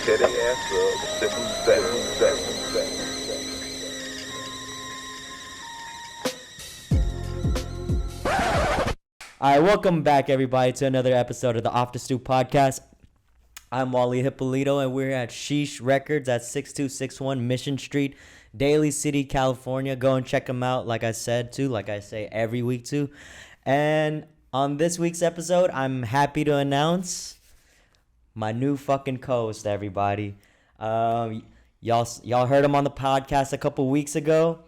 tear their ass up, step them back. All right, welcome back, everybody, to another episode of the Offthestoop podcast. I'm Wally Hippolito, and we're at Sheesh Records at 6261 Mission Street, Daly City, California. Go and check them out, like I said, too, like I say every week, too. And on this week's episode, I'm happy to announce my new fucking co-host, everybody. Y'all heard him on the podcast a couple weeks ago.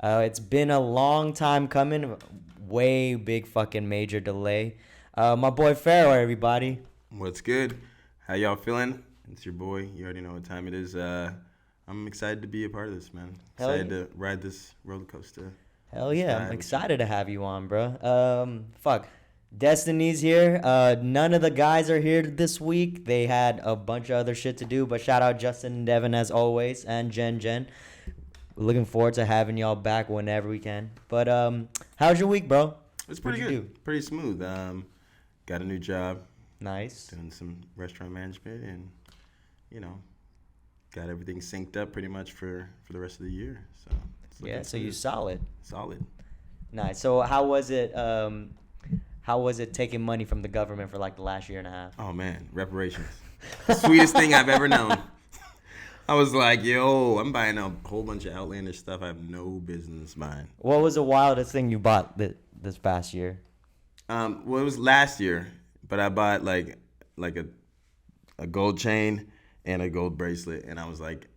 It's been a long time coming. Way big fucking major delay. My boy PHARAOH, everybody. What's good? How y'all feeling? It's your boy. You already know what time it is. I'm excited to be a part of this, man. Excited to ride this roller coaster. Hell yeah. I'm excited to have you on, bro. Destiny's here. None of the guys are here this week. They had a bunch of other shit to do, but shout out Justin and Devin as always, and Jen. Looking forward to having y'all back whenever we can. But how's your week, bro? It's pretty good. Pretty smooth. Got a new job. Nice. Doing some restaurant management and, got everything synced up pretty much for the rest of the year. So so you solid. Solid. Nice. So how was it taking money from the government for like the last year and a half? Oh, man. Reparations. The sweetest thing I've ever known. I was like, yo, I'm buying a whole bunch of outlandish stuff I have no business buying. What was the wildest thing you bought this past year? Well, it was last year, but I bought like a gold chain and a gold bracelet, and I was like,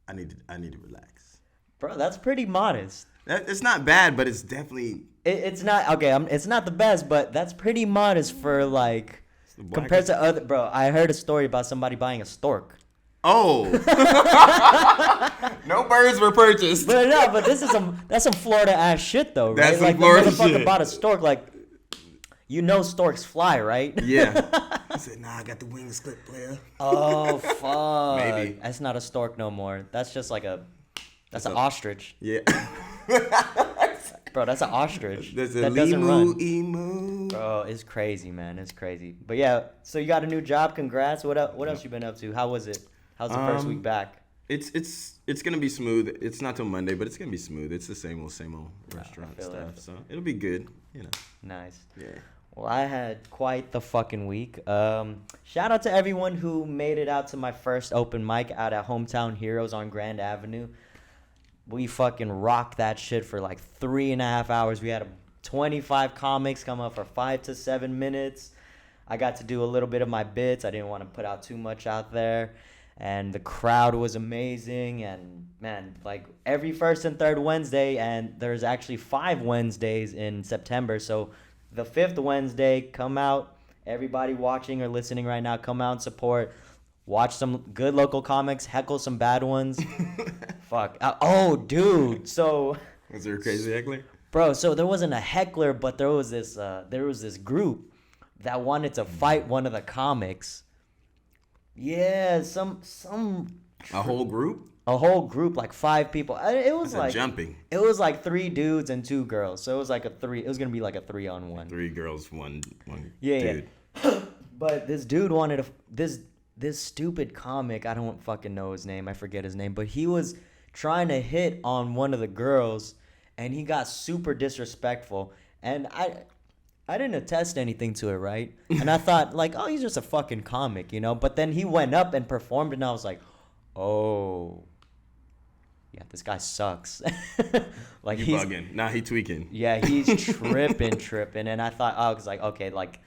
I need to relax. Bro, that's pretty modest. It's not bad, but it's definitely... It's not, okay, it's not the best, but that's pretty modest for like, compared to other... Bro, I heard a story about somebody buying a stork. Oh, no birds were purchased. But that's some Florida ass shit though, right? That's like some Florida the motherfucker shit. bought a stork, like, storks fly, right? Yeah. I said, nah, I got the wings clipped, player. Oh fuck. Maybe that's not a stork no more. That's just like that's an ostrich. Yeah. Bro, that's an ostrich. That's that a doesn't run. emu. Bro, it's crazy, man. It's crazy. But yeah, so you got a new job. Congrats. What else you been up to? How was it? How's the first week back? It's gonna be smooth. It's not till Monday, but it's gonna be smooth. It's the same old restaurant stuff. So it'll be good, Nice. Yeah. Well, I had quite the fucking week. Shout out to everyone who made it out to my first open mic out at Hometown Heroes on Grand Avenue. We fucking rocked that shit for like 3.5 hours. We had 25 comics come up for 5 to 7 minutes. I got to do a little bit of my bits. I didn't want to put out too much out there. And the crowd was amazing. And, man, like every first and third Wednesday, and there's actually 5 Wednesdays in September. So the 5th Wednesday, come out. Everybody watching or listening right now, come out and support. Watch some good local comics, heckle some bad ones. Fuck. Oh, dude. So... Was there a crazy heckler? Bro, so there wasn't a heckler, but there was this group that wanted to fight one of the comics. Yeah, A whole group? A whole group, like 5 people. It was That's like jumping. It was like 3 dudes and 2 girls. So it was like it was gonna be like a 3-on-1. 3 girls, one yeah, dude. Yeah. But this dude wanted this stupid comic. I don't fucking know his name. I forget his name. But he was trying to hit on one of the girls, and he got super disrespectful. And I didn't attest anything to it, right? And I thought, like, oh, he's just a fucking comic, But then he went up and performed, and I was like, oh, yeah, this guy sucks. Like, he's bugging. Nah, he tweaking. Yeah, he's tripping. And I thought, oh, it's like, okay, like,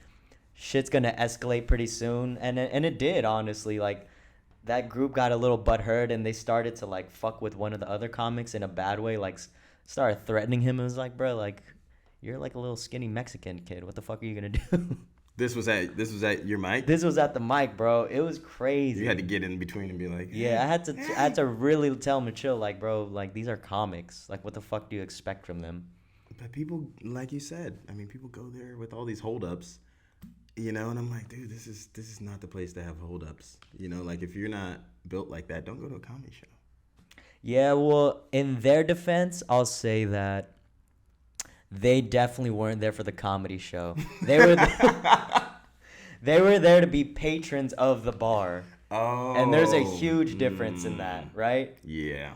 shit's gonna escalate pretty soon. And it did, honestly. Like, that group got a little butthurt, and they started to, like, fuck with one of the other comics in a bad way. Like, started threatening him. It was like, bro, like, you're like a little skinny Mexican kid. What the fuck are you gonna do? This was at your mic? This was at the mic, bro. It was crazy. You had to get in between and be like, yeah, I had to really tell him to chill. Like, bro, like, these are comics. Like, what the fuck do you expect from them? But people, like you said, I mean, people go there with all these holdups, and I'm like, dude, this is not the place to have holdups. Like, if you're not built like that, don't go to a comedy show. Yeah, well, in their defense, I'll say that they definitely weren't there for the comedy show. They were they were there to be patrons of the bar. Oh. And there's a huge difference in that, right? Yeah.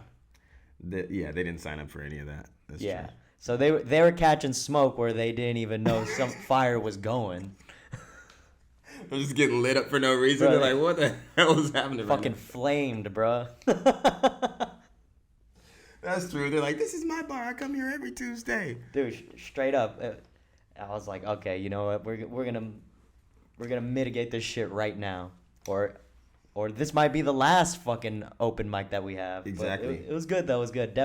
They didn't sign up for any of that. That's true. So they were catching smoke where they didn't even know some fire was going. I'm just getting lit up for no reason. Bro, They're like, what the hell is happening right fucking now? flamed, bro. That's true. They're like, this is my bar. I come here every Tuesday. Dude, straight up. I was like, okay, you know what? We're gonna mitigate this shit right now, or this might be the last fucking open mic that we have. Exactly. But it was good though. It was good.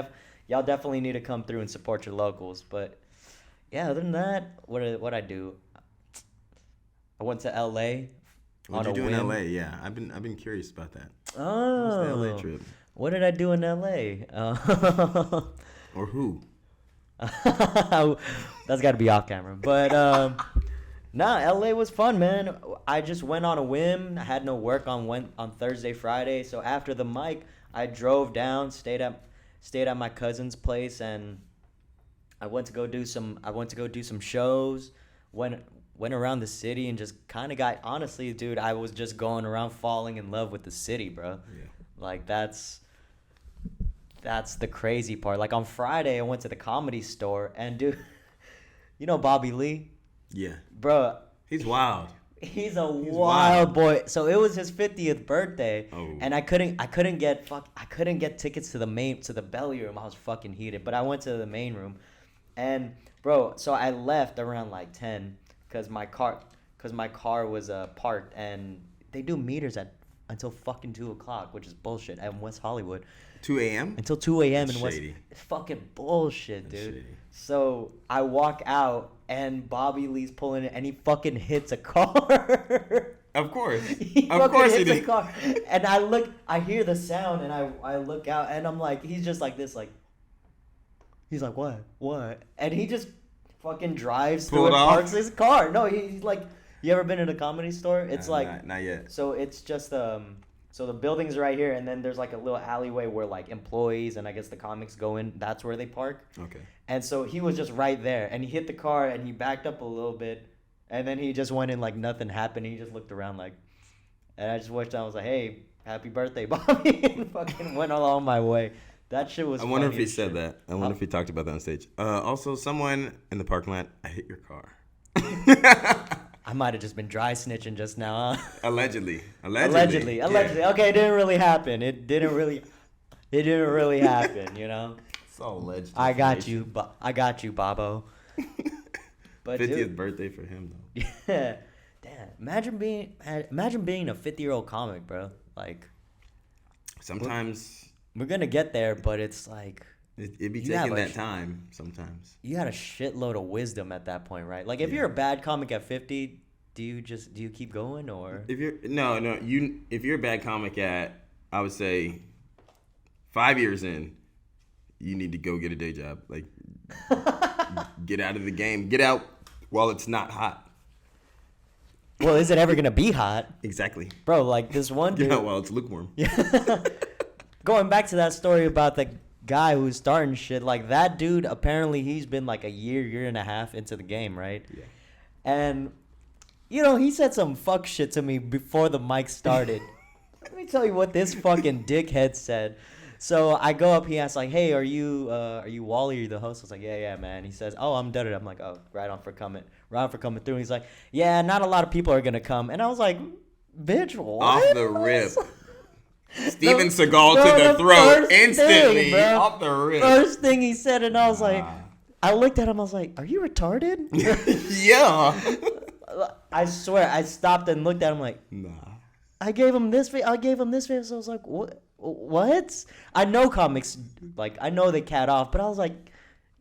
Y'all definitely need to come through and support your locals. But yeah, other than that, what I do? I went to L.A. What'd you do whim. in L.A.? Yeah, I've been curious about that. Oh, What's the L.A. trip? What did I do in L.A.? Or who? That's got to be off camera. But nah, LA was fun, man. I just went on a whim. I had no work on Thursday, Friday. So after the mic, I drove down, stayed at my cousin's place, and I went to go do some shows. Went around the city and just kind of got, honestly, dude, I was just going around falling in love with the city, bro. Yeah. Like that's the crazy part. Like on Friday, I went to the Comedy Store, and dude, you know Bobby Lee? Yeah. Bro, He's wild. he's wild boy. So it was his 50th birthday, Oh. and I couldn't get tickets to the belly room. I was fucking heated, but I went to the main room, and bro, so I left around like 10 because my car was parked, and they do meters until fucking 2 o'clock, which is bullshit. In West Hollywood. 2 a.m.? Until 2 a.m. in West. Shady. It's fucking bullshit, That's dude. shady. So I walk out, and Bobby Lee's pulling it, and he fucking hits a car. Of course. Of course he hits a car. And I hear the sound, and I look out, and I'm like, he's just like this, like, he's like, what? And he just fucking drives through and parks his car. No, he's like, you ever been in a Comedy Store? It's like, not yet. So it's just so the building's right here, and then there's like a little alleyway where like employees and I guess the comics go in. That's where they park. Okay. And so he was just right there, and he hit the car, and he backed up a little bit, and then he just went in like nothing happened. He just looked around like, and I just wished I was like, hey, happy birthday, Bobby, and fucking went along my way. That shit was. I wonder if funny he as said shit. that. I wonder if he talked about that on stage. Also, someone in the parking lot, I hit your car. I might have just been dry snitching just now. Huh? Allegedly. Yeah. Okay, it didn't really happen. It didn't really happen. You know. It's all alleged. I got you, Bobo. But 50th birthday for him though. Yeah. Damn. Imagine being a 50-year-old comic, bro. Like. Sometimes. We're gonna get there, but it's like. It'd be taking that time sometimes. You got a shitload of wisdom at that point, right? Like if you're a bad comic at 50, do you keep going or? If you're a bad comic at, I would say, 5 years in, you need to go get a day job. Like, get out of the game. Get out while it's not hot. Well, is it ever gonna be hot? Exactly. Bro, like this one dude. Get out while it's lukewarm. Yeah. Going back to that story about the guy who's starting shit, like that dude, apparently he's been like a year and a half into the game, right? Yeah. And, you know, he said some fuck shit to me before the mic started. Let me tell you what this fucking dickhead said. So I go up, he asks like, hey, are you Wally, the host? I was like, yeah, man. He says, oh, I'm Duddy. I'm like, oh, right on for coming through. And he's like, yeah, not a lot of people are going to come. And I was like, bitch, what? Off the rip. Steven Seagal to the throat instantly, off the rip. First thing he said, and I was like, I looked at him, I was like, are you retarded? Yeah. I swear, I stopped and looked at him like, nah. I gave him this face, so I was like, what? I know comics, like, I know they cat off, but I was like,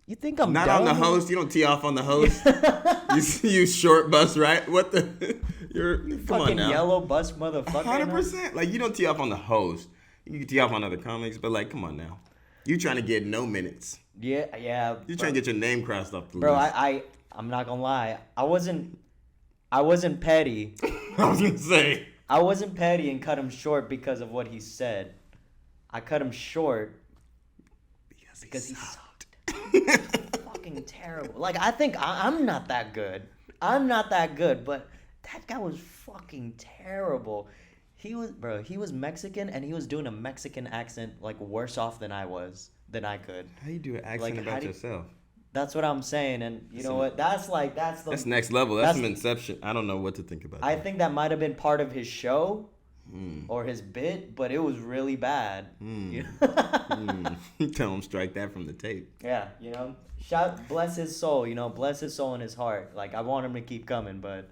you think I'm not dumb? on the host? You don't tee off on the host? you short bus, right? What the? You're come fucking on now. Yellow bus motherfucker. 100%. Like, you don't tee off on the host. You can tee off on other comics, but like, come on now. You trying to get no minutes. Yeah. You trying to get your name crossed off the bro, list. I'm not gonna lie. I wasn't petty. I was gonna say. I wasn't petty and cut him short because of what he said. I cut him short because he sucked. Fucking terrible. Like, I think I'm not that good. But that guy was fucking terrible. He was Mexican, and he was doing a Mexican accent like worse off than I could. How you do an accent about yourself? That's what I'm saying, and you know what? That's next level. That's some Inception. I don't know what to think about. I think that might have been part of his show or his bit, but it was really bad. Tell him strike that from the tape. Yeah, bless his soul. Bless his soul and his heart. Like I want him to keep coming, but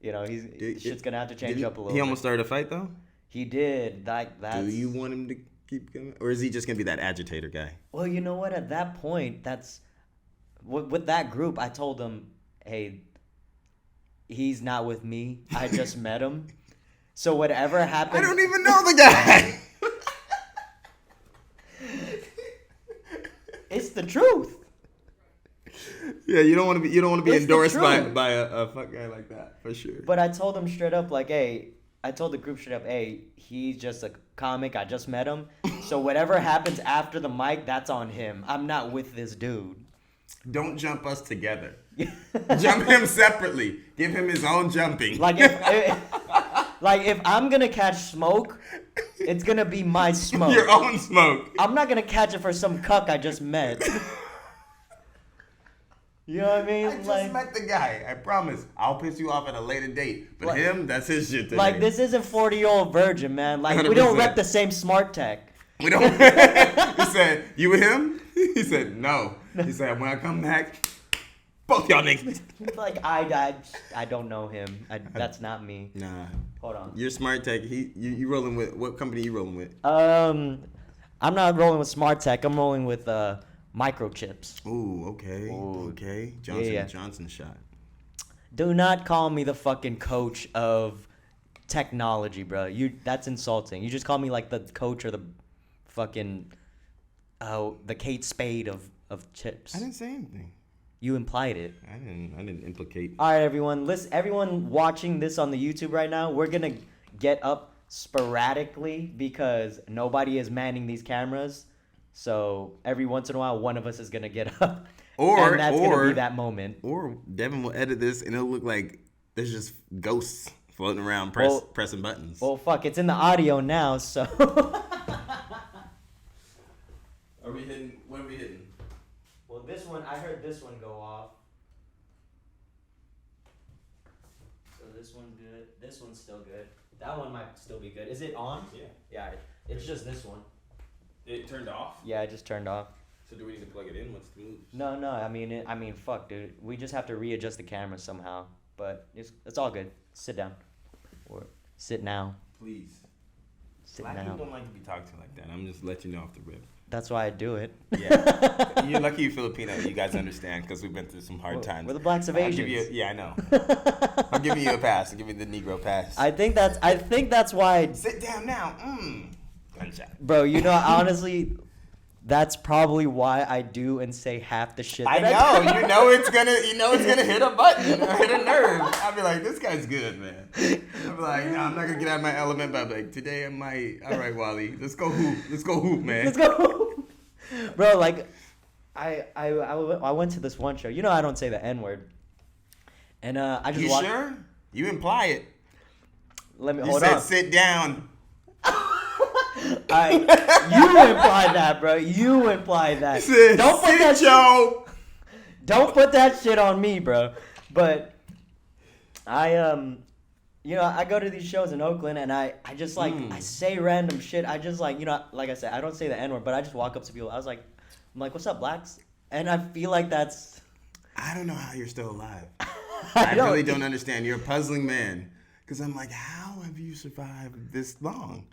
shit's gonna have to change up a little. He almost started a fight though. He did. That's. Do you want him to keep coming, or is he just gonna be that agitator guy? Well, you know what? At that point, that's with that group. I told them, hey, he's not with me. I just met him. So whatever happens, I don't even know the guy. It's the truth. Yeah, you don't want to be endorsed by a fuck guy like that for sure. But I told him straight up, like, hey, I told the group straight up, hey, he's just a comic. I just met him. So whatever happens after the mic, that's on him. I'm not with this dude. Don't jump us together. Jump him separately. Give him his own jumping. Like if I'm gonna catch smoke, it's gonna be my smoke. Your own smoke. I'm not gonna catch it for some cuck I just met. You know what I mean? I just met the guy. I promise. I'll piss you off at a later date. But him, that's his shit today. Like, this isn't 40-year-old virgin, man. Like, 100%. We don't rep the same smart tech. We don't. He said, you with him? He said, no. He said, when I come back, both y'all niggas. Like, I don't know him. That's not me. Nah. Hold on. You're smart tech. You rolling with, what company you rolling with? I'm not rolling with smart tech. I'm rolling with, microchips. Ooh, okay. Ooh. Okay. Johnson shot. Do not call me the fucking coach of technology, bro. That's insulting. You just call me like the coach or the fucking the Kate Spade of chips. I didn't say anything. You implied it. I didn't implicate. All right, everyone. Listen, everyone watching this on the YouTube right now, we're gonna get up sporadically because nobody is manning these cameras. So every once in a while, one of us is gonna get up, and that's gonna be that moment. Or Devin will edit this, and it'll look like there's just ghosts floating around, pressing buttons. Well, fuck, it's in the audio now, so. Are we hitting? What are we hitting? Well, this one, I heard this one go off. So this one's good. This one's still good. That one might still be good. Is it on? Yeah. Yeah. It's just this one. It turned off? Yeah, it just turned off. So do we need to plug it in? What's the moves? No. I mean, fuck, dude. We just have to readjust the camera somehow. But it's all good. Sit down. Or sit now. Please. Sit Black now. people don't like to be talked to like that. I'm just letting you know off the rip. That's why I do it. Yeah. You're lucky you're Filipino. You guys understand because we've been through some hard times. We're the blacks of Asians. I know. I'm giving you a pass. I'm giving you the Negro pass. I think that's why. Sit down now. Gunshot. Bro, honestly, that's probably why I do and say half the shit. I know. You know it's gonna hit a button or hit a nerve. I'll be like, this guy's good, man. I'll be like, no, I'm not gonna get out of my element, but I'm like, today I might. All right, Wally, let's go hoop, man. Let's go hoop. Bro, like, I went to this one show. I don't say the N-word. And I just You sure? You imply it. Hold on. You said sit down. You implied that, bro. You implied that. Don't put that shit on me, bro. But I go to these shows in Oakland and I just like I say random shit. I just like like I said, I don't say the N-word, but I just walk up to people. I'm like, what's up, blacks? And I feel like that's. I don't know how you're still alive. I really don't understand. You're a puzzling man. Because I'm like, how have you survived this long?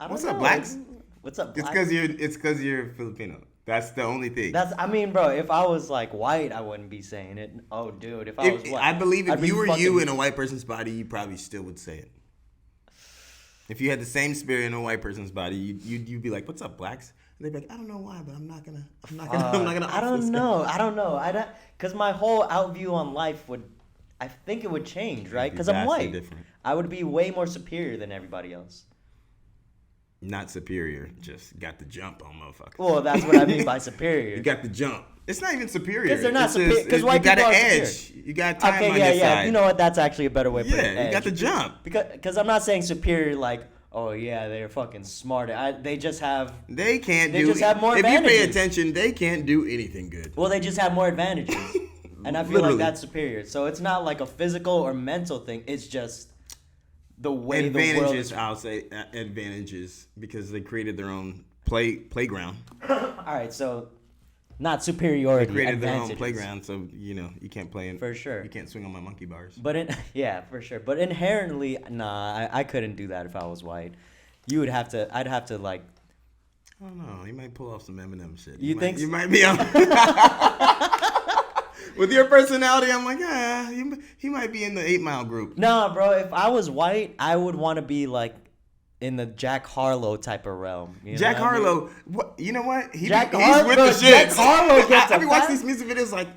What's up, blacks? What's up, blacks? It's because you're Filipino. That's the only thing. Bro, if I was like white, I wouldn't be saying it. Oh, dude, if I was white. I believe if you were you in a white person's body, you probably still would say it. If you had the same spirit in a white person's body, you'd be like, what's up, blacks? And they'd be like, I don't know why, but I'm not gonna. I don't know. Because my whole outview on life I think it would change, right? Because I'm white. Different. I would be way more superior than everybody else. Not superior, just got the jump on motherfuckers. Well, that's what I mean by superior. You got the jump. It's not even superior. 'Cause they're not It's superior- just- 'cause white you got people an are edge. superior. You got time Okay, on yeah, your yeah. side. You know what? That's actually a better way to put it. Yeah, you got the jump. Because I'm not saying superior like, oh yeah, they're fucking smart. They just have. They can't They do. just have more if you pay advantages. attention, they can't do anything good. Well, they just have more advantages, and I feel Literally. like that's superior. So it's not like a physical or mental thing. It's just the way the world Advantages, is. I'll say advantages because they created their own playground. All right, so not superiority. They created their own advantages. playground, so you can't play in. For sure. You can't swing on my monkey bars. But yeah, for sure. But inherently, nah, I couldn't do that if I was white. You would have to. I'd have to like. I don't know. You might pull off some Eminem shit. You think You so? might be on. With your personality, I'm like, he might be in the 8 Mile group. Nah, bro. If I was white, I would want to be like in the Jack Harlow type of realm. You know Jack what I mean? Harlow, what? You know what? He's Jack with Harlow- the shit. Jack Harlow gets I a be watching pass. these music videos like,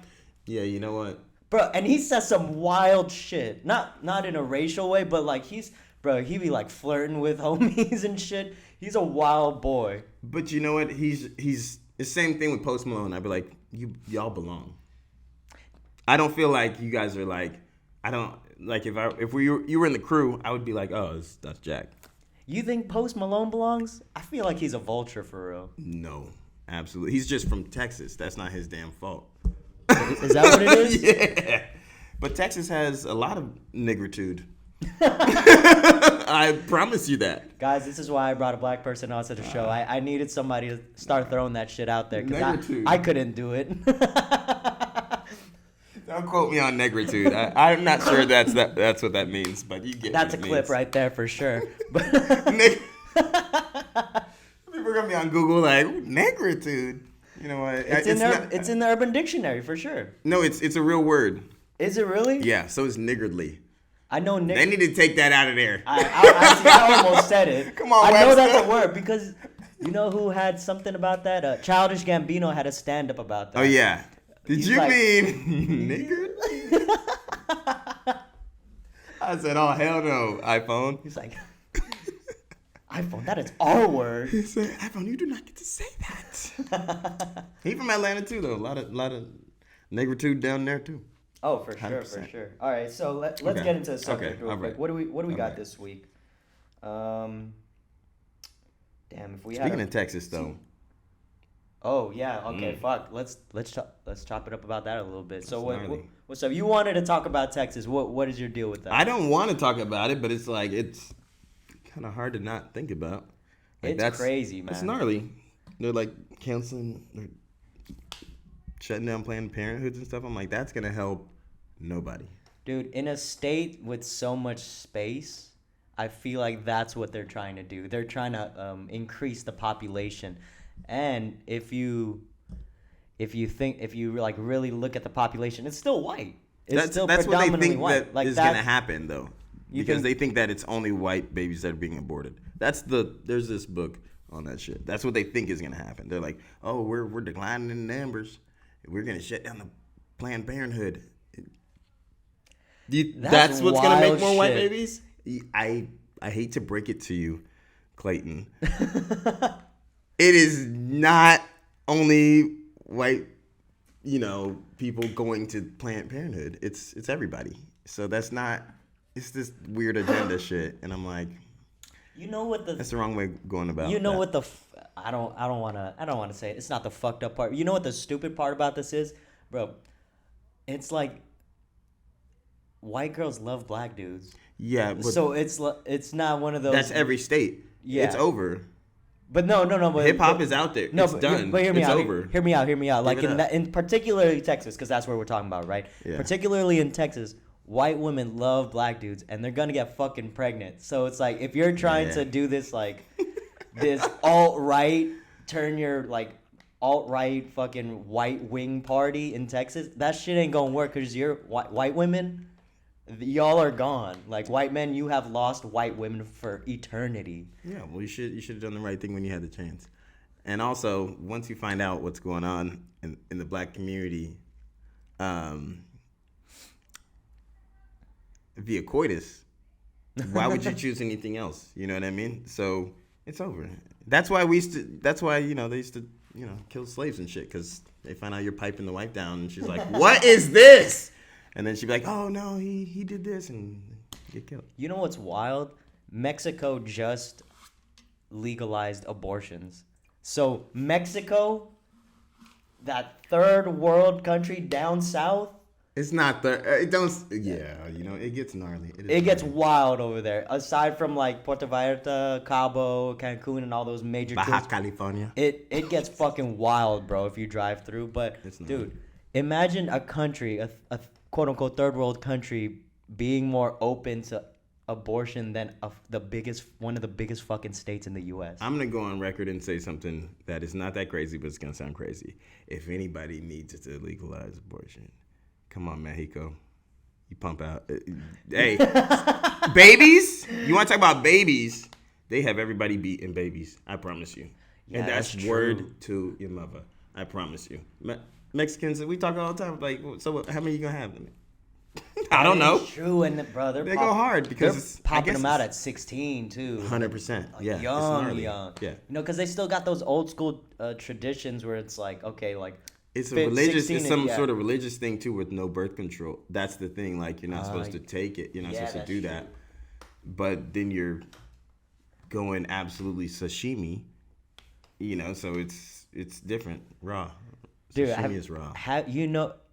yeah, you know what? Bro, and he says some wild shit. Not in a racial way, but like he be like flirting with homies and shit. He's a wild boy. But you know what? He's the same thing with Post Malone. I'd be like, y'all belong. I don't feel like you guys are like, I don't like you were in the crew, I would be like, oh, that's Jack. You think Post Malone belongs? I feel like he's a vulture for real. No, absolutely. He's just from Texas. That's not his damn fault. Is that what it is? Yeah. But Texas has a lot of nigritude. I promise you that. Guys, this is why I brought a black person onto the show. I needed somebody to start throwing that shit out there because Negritude. I couldn't do it. Don't quote me on negritude. I'm not sure that's what that means, but you get That's a what it clip means. right there for sure. But People are gonna be on Google like negritude. You know what? it's in the Urban Dictionary for sure. No, it's a real word. Is it really? Yeah, so is niggardly. I know Nick. They need to take that out of there. I almost said it. Come on, I know Webster. that's a word because you know who had something about that? Childish Gambino had a stand up about that. Oh yeah. Did He's you like- mean niggardly? I said, oh hell no, iPhone. He's like, iPhone, that is our word. He said, iPhone, you do not get to say that. He from Atlanta too, though. A lot of negritude down there too. Oh, for sure, 100%. All right, so let's Okay. get into the subject Okay, real all quick. right. What do we got right. this week? Damn, if we Speaking had. of Texas, though, Oh yeah, okay, fuck. Let's chop it up about that a little bit. So That's gnarly. what's up? You wanted to talk about Texas. What is your deal with that? I don't want to talk about it, but it's like it's kind of hard to not think about. Like, It's crazy, man. It's gnarly. They're like canceling, they're shutting down Planned Parenthoods and stuff. I'm like, that's gonna help nobody. Dude, in a state with so much space, I feel like that's what they're trying to do. They're trying to increase the population. And if you like really look at the population, it's still white. It's still That's what they predominantly think white. that is gonna happen, though, because they think that it's only white babies that are being aborted. There's this book on that shit. That's what they think is gonna happen. They're like, oh, we're declining in numbers. We're gonna shut down the Planned Parenthood. That's what's gonna make wild more white shit. babies. I hate to break it to you, Clayton. It is not only white, people going to Planned Parenthood. It's everybody. So that's not. It's this weird agenda shit, and I'm like, You know what that's the wrong way of going about. You know that. what the I don't want to say it. It's not the fucked up part. You know what the stupid part about this is, bro? It's like white girls love black dudes. Yeah, but So it's not one of those. that's every state. Yeah. It's over. But no. But Hip hop is out there. No, it's done. But hear me it's out. over. Hear me out. Like it up. in particularly Texas, because that's where we're talking about, right? Yeah. Particularly in Texas, white women love black dudes, and they're gonna get fucking pregnant. So it's like if you're trying Yeah. to do this like this alt-right, turn your like alt-right fucking white wing party in Texas, that shit ain't gonna work because you're white women. Y'all are gone. Like white men, you have lost white women for eternity. Yeah, well, you should have done the right thing when you had the chance. And also, once you find out what's going on in the black community, via coitus, why would you choose anything else? You know what I mean? So it's over. That's why they used to killed slaves and shit because they find out you're piping the wife down, and she's like, "What is this?" And then she'd be like, "Oh no, he did this," and get killed. You know what's wild? Mexico just legalized abortions. So Mexico, that third world country down south. It's not it don't. Yeah, it gets gnarly. It gets wild over there. Aside from like Puerto Vallarta, Cabo, Cancun, and all those major Baja California. It gets fucking wild, bro, if you drive through. But dude, imagine a country, a quote unquote third world country, being more open to abortion than one of the biggest fucking states in the U.S. I'm gonna go on record and say something that is not that crazy, but it's gonna sound crazy. If anybody needs to legalize abortion, come on, Mexico. You pump out. Hey, babies? You want to talk about babies? They have everybody beat in babies. I promise you. Yeah, and that's word to your mother. I promise you. Mexicans, we talk all the time. Like, so how many you gonna have them? I don't know. True, and bro, they go hard because they're popping them out at 16 too. 100%. Yeah, young. Yeah, because they still got those old school traditions where it's like, okay, like it's some sort of religious thing too with no birth control. That's the thing. Like you're not supposed to take it. You're not supposed to do that. But then you're going absolutely sashimi. So it's different. Raw. Dude, sashimi is raw.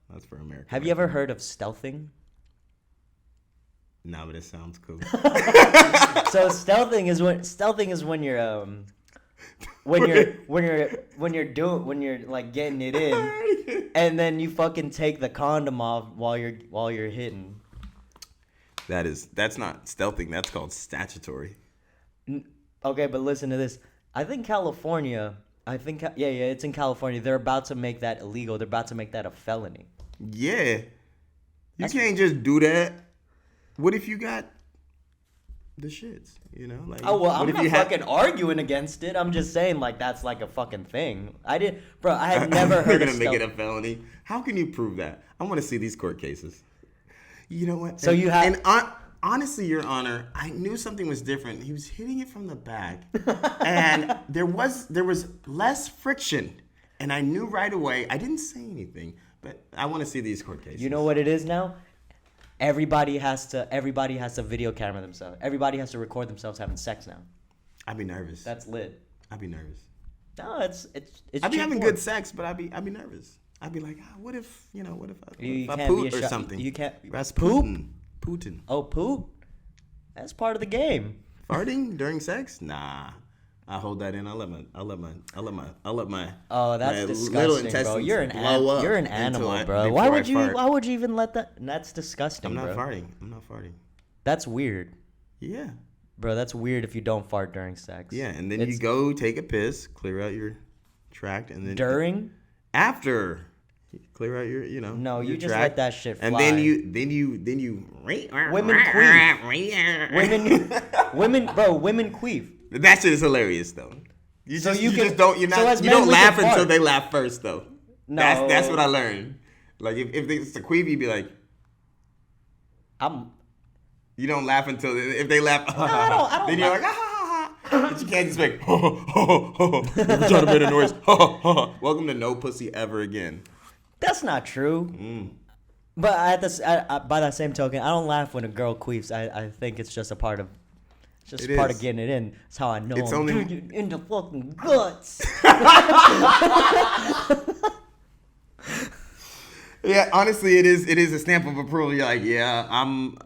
That's for America. Have you ever heard of stealthing? No, but it sounds cool. So stealthing is when you're when you're like getting it in, and then you fucking take the condom off while you're hitting. That's not stealthing. That's called statutory. Okay, but listen to this. I think California. It's in California. They're about to make that illegal. They're about to make that a felony. Yeah. You can't just do that. What if you got the shits, Like, I'm not fucking arguing against it. I'm just saying, like, that's like a fucking thing. I had never heard of You're going to make it a felony? How can you prove that? I want to see these court cases. You know what? So you have... And honestly, Your Honor, I knew something was different. He was hitting it from the back. And there was less friction. And I knew right away. I didn't say anything. But I want to see these court cases. You know what it is now? Everybody has to video camera themselves. Everybody has to record themselves having sex now. I'd be nervous. That's lit. I'd be nervous. No, it's I'd be having good sex, but I'd be nervous. I'd be like, what if I poot or something? You can't. Rasputin. Putin. Oh, poop? That's part of the game. Farting during sex? Nah. I hold that in. I'll let my Oh, that's my disgusting, little intestines bro. You're an animal, bro. Why would you even let that? That's disgusting, I'm not bro. farting. That's weird. Yeah. Bro, that's weird if you don't fart during sex. Yeah, and then you go take a piss, clear out your tract, and then after clear out your No, your you just tract, let that shit fly. and then you women queef. Women queef. That shit is hilarious though. You So just you can- don't laugh can until fart. they laugh first though. No. That's what I learned. Like if it's a queef, you'd be like, you don't laugh until if they laugh. I don't then you're like, but you can't just be like, I'm trying to make a noise. Welcome to no pussy ever again. That's not true. But by that same token, I don't laugh when a girl queefs. I think it's just a part of. It's just It part is. of getting it in. It's how I know It's I'm only- in the fucking guts. Yeah, honestly, it is a stamp of approval. You're like, yeah, I'm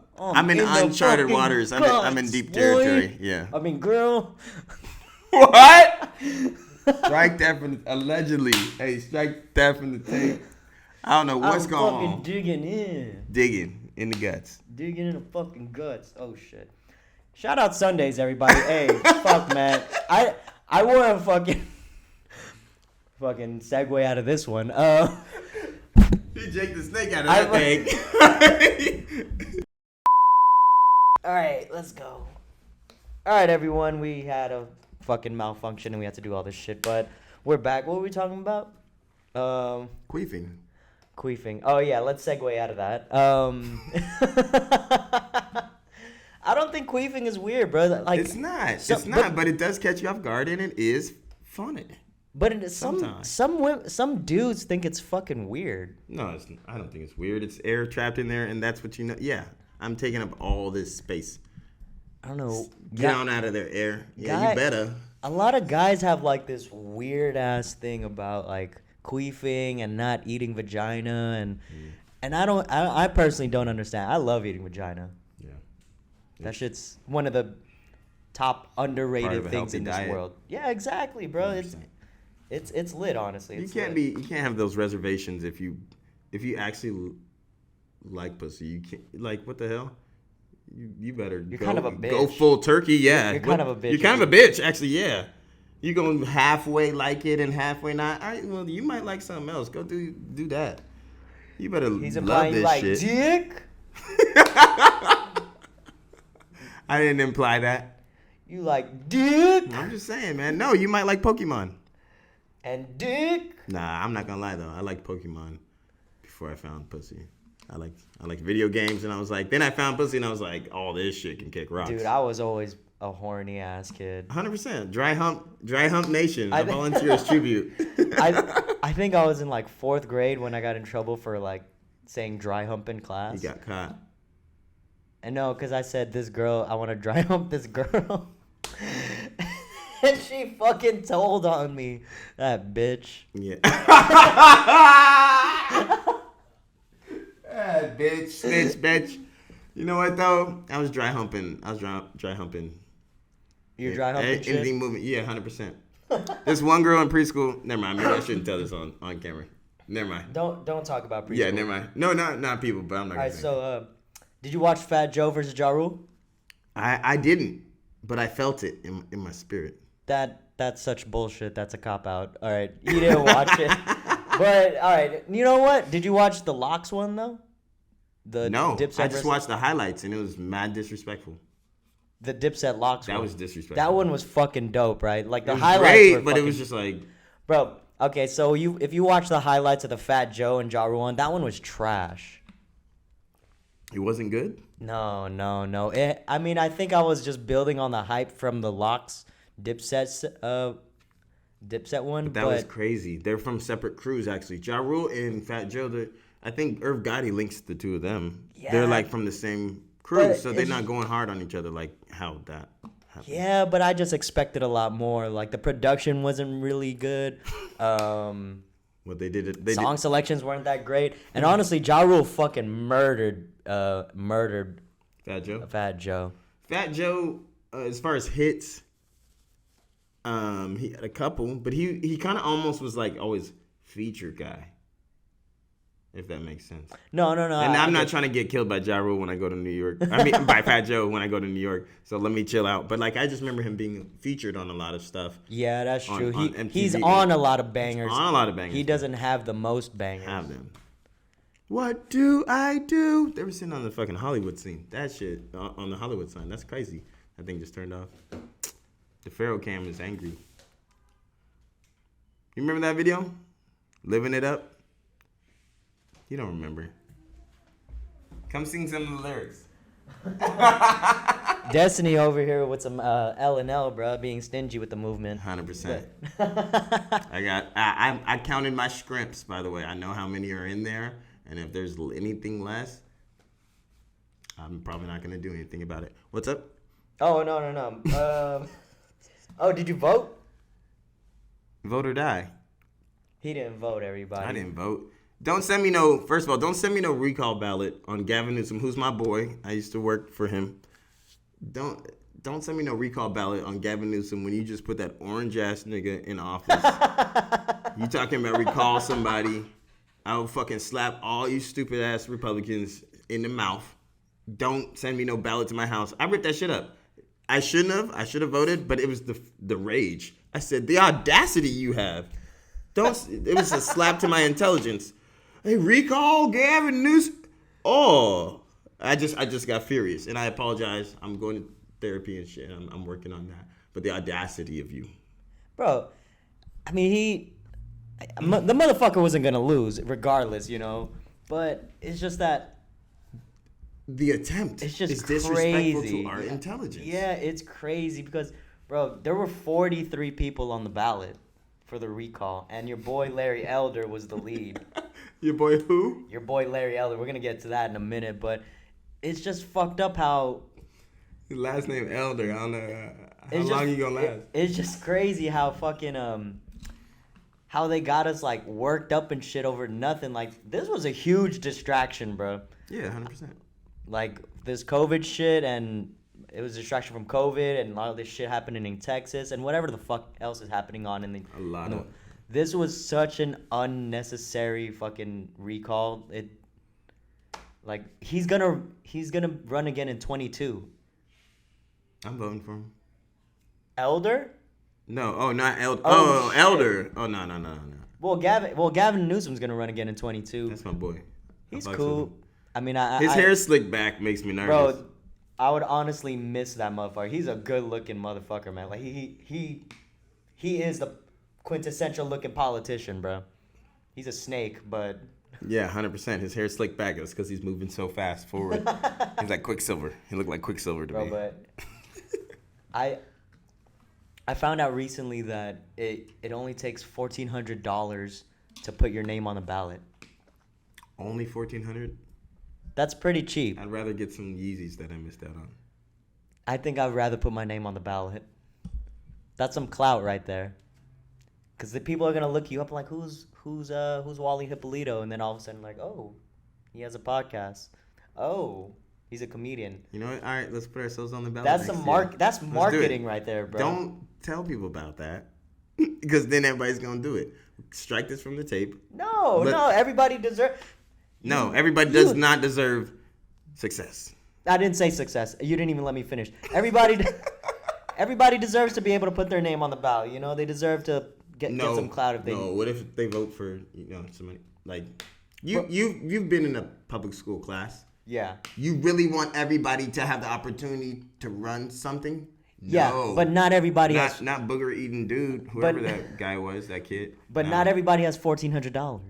in the uncharted fucking waters. I'm in guts, deep boy. territory. Yeah. I mean, girl. What? Strike that from allegedly. Hey, strike that from the tape. I don't know what's going I'm fucking on. digging in the guts. Digging in the fucking guts. Oh shit. Shout out Sundays, everybody. Hey, fuck, man. I want to fucking segue out of this one. He Jake the Snake out of that thing. All right, let's go. All right, everyone. We had a fucking malfunction and we had to do all this shit, but we're back. What were we talking about? Queefing. Oh yeah, let's segue out of that. I don't think queefing is weird, bro. Like It's not, but it does catch you off guard and it is funny. But Sometimes. some dudes think it's fucking weird. No, I don't think it's weird. It's air trapped in there, and that's what you know. Yeah, I'm taking up all this space. I don't know. Get on out of their air. Yeah, Guy- you better. A lot of guys have like this weird ass thing about like queefing and not eating vagina and I personally don't understand. I love eating vagina. Yeah. That shit's one of the top underrated a things healthy in this diet. world. Yeah, exactly, bro. 100%. It's lit, honestly. You It's can't lit. you can't have those reservations if you actually like pussy. You can't, like, what the hell? You better You're go, kind of a go bitch. full turkey. Yeah, You're kind of a bitch. You're kind of a bitch, actually. Yeah, you gonna halfway like it and halfway not. All right, well, you might like something else. Go do that. You better He's love implying this you like shit. dick. I didn't imply that. You like dick I'm just saying, man. No, you might like Pokemon. and dick. Nah, I'm not gonna lie though. I liked Pokemon before I found pussy. I liked video games, and I was like, then I found pussy, and I was like, all this shit can kick rocks. Dude, I was always a horny ass kid. 100%. Dry hump nation. I I thi- volunteer as tribute. I think I was in like 4th grade when I got in trouble for like saying dry hump in class. You got caught. And no, because I said this girl, I want to dry hump this girl. And she fucking told on me. That bitch. Yeah. Bitch, snitch, bitch. You know what though? I was dry humping. Dry humping. You're dry humping shit? Anything moving. Yeah, 100%. This one girl in preschool. Never mind. Maybe I shouldn't tell this on camera. Never mind. Don't talk about preschool. Yeah, never mind. No, not people, but I'm not All gonna right, say. so did you watch Fat Joe versus Ja Rule? I didn't, but I felt it in my spirit. That's such bullshit. That's a cop out. All right, you didn't watch it. But all right, you know what? Did you watch the Locks one though? No, Dipset I just versus- watched the highlights and it was mad disrespectful. the Dipset Locks That one. was disrespectful. That one was fucking dope, right? Like the It was highlights great, were but fucking, it was just like, bro. Okay, so if you watch the highlights of the Fat Joe and Ja Rule one, that one was trash. it wasn't good. No. I mean, I think I was just building on the hype from the Locks Dipset one, That was crazy. They're from separate crews, actually. Ja Rule and Fat Joe, I think Irv Gotti links the two of them. Yeah. They're like from the same crew, But so they're it's- not going hard on each other like how that happened. Yeah, but I just expected a lot more. Like the production wasn't really good. What they did, they Song did. selections weren't that great. And honestly, Ja Rule fucking murdered Fat Joe. Fat Joe. Fat Joe, as far as hits, he had a couple, but he kind of almost was like always feature guy, if that makes sense. No. And I'm not trying to get killed by Ja Rule when I go to New York. I mean, by Fat Joe when I go to New York. So let me chill out. But like, I just remember him being featured on a lot of stuff. Yeah, that's true. on He's MTV. on a lot of bangers. On a lot of bangers. He doesn't have the most bangers. Have them. What do I do? They were sitting on the fucking Hollywood scene. That shit on the Hollywood sign. That's crazy. That thing just turned off. The Pharaoh cam is angry. You remember that video? Living It Up? You don't remember. Come sing some of the lyrics. Destiny over here with some L&L, bro, being stingy with the movement. 100%. I counted my scrimps, by the way. I know how many are in there. And if there's anything less, I'm probably not going to do anything about it. What's up? Oh, no. Oh, did you vote? Vote or die. He didn't vote, everybody. I didn't vote. Don't send me no, first of all, don't send me no recall ballot on Gavin Newsom, who's my boy. I used to work for him. Don't send me no recall ballot on Gavin Newsom when you just put that orange ass nigga in office. You talking about recall somebody. I will fucking slap all you stupid ass Republicans in the mouth. Don't send me no ballot to my house. I ripped that shit up. I shouldn't have. I should have voted, but it was the rage. I said, the audacity you have. It was a slap to my intelligence. Hey, recall Gavin Newsom. Oh, I just got furious, and I apologize. I'm going to therapy and shit. I'm working on that. But the audacity of you. Bro, I mean, the motherfucker wasn't going to lose regardless, you know? But it's just that. The attempt It's just is disrespectful crazy. to our intelligence. Yeah, it's crazy because, bro, there were 43 people on the ballot. for the recall, and your boy Larry Elder was the lead. Your boy who? Your boy Larry Elder. We're gonna get to that in a minute, but it's just fucked up how. His last name Elder. I don't know how It's long just- you gonna last. It's just crazy how fucking how they got us like worked up and shit over nothing. Like this was a huge distraction, bro. Yeah, 100%. Like this COVID shit, and it was a distraction from COVID and all this shit happening in Texas and whatever the fuck else is happening on in the. A lot of. This was such an unnecessary fucking recall. It. Like he's gonna run again in 22. I'm voting for him. Elder. No, not Elder. Oh, shit. Elder. Oh no. Well, Gavin Newsom's gonna run again in 22. That's my boy. He's I fucks with cool. him. I mean, His hair slicked back makes me nervous. bro. I would honestly miss that motherfucker. He's a good-looking motherfucker, man. Like he is the quintessential looking politician, bro. He's a snake, but Yeah, 100%. His hair slicked back. It's because he's moving so fast forward. He's like Quicksilver. He looked like Quicksilver to bro, me. but I found out recently that it only takes $1,400 to put your name on the ballot. Only 1,400. That's pretty cheap. I'd rather get some Yeezys that I missed out on. I think I'd rather put my name on the ballot. That's some clout right there. Cause the people are gonna look you up like who's Wally Hippolito, and then all of a sudden like, oh, he has a podcast. Oh, he's a comedian. You know what? All right, let's put ourselves on the ballot. That's next some year. That's Let's do it. marketing right there, bro. Don't tell people about that, because then everybody's gonna do it. Strike this from the tape. No, everybody deserves. No, everybody does not deserve success. I didn't say success. You didn't even let me finish. Everybody deserves to be able to put their name on the ballot. You know, they deserve to get some clout if they. No, what if they vote for somebody like you've been in a public school class. Yeah. You really want everybody to have the opportunity to run something? Yeah, No. but not everybody has. Not booger eating dude, whoever that guy was, that kid. But not everybody has $1,400.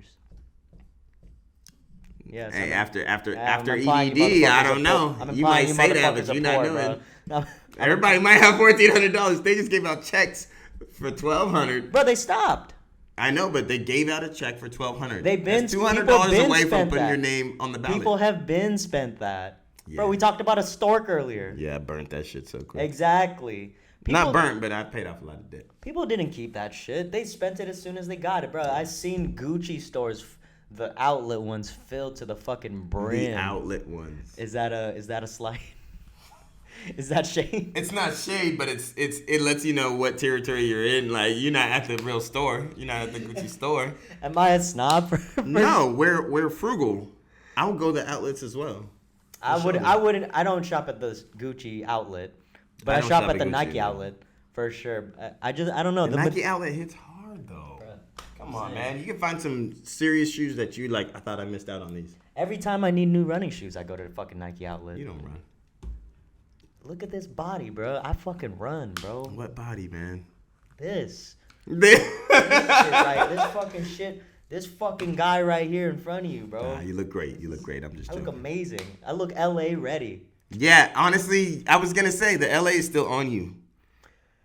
Yeah. Hey, after I'm implying you EDD, I motherfuckers don't are know. poor. I'm You might implying say that, motherfuckers but you're are not poor, doing. bro. No, Everybody might have $1,400. They just gave out checks for $1,200. bro, they stopped. I know, but they gave out a check for $1,200. They've been That's $200 people been away from spent putting that. your name on the ballot. People have been spent that. Yeah. Bro, we talked about a stork earlier. Yeah, I burnt that shit so quick. Exactly. Not burnt, but I paid off a lot of debt. People didn't keep that shit. They spent it as soon as they got it, bro. I seen Gucci stores, the outlet ones, filled to the fucking brim. The outlet ones. Is that a slight? Is that shade? It's not shade, but it lets you know what territory you're in. Like, you're not at the real store. You're not at the Gucci store. Am I a snob? No, we're frugal. I'll go to outlets as well. I wouldn't. I don't shop at the Gucci outlet, but I don't shop shop at the at Gucci Nike either. outlet for sure. I don't know. The Nike outlet hits hard though. Come on, man. You can find some serious shoes that you like. I thought I missed out on these. Every time I need new running shoes, I go to the fucking Nike outlet. You don't run. Look at this body, bro. I fucking run, bro. What body, man? This. This Shit, right? This fucking shit. This fucking guy right here in front of you, bro. Nah, you look great. You look great. I'm just I look joking. amazing. I look LA ready. Yeah, honestly, I was gonna say the LA is still on you.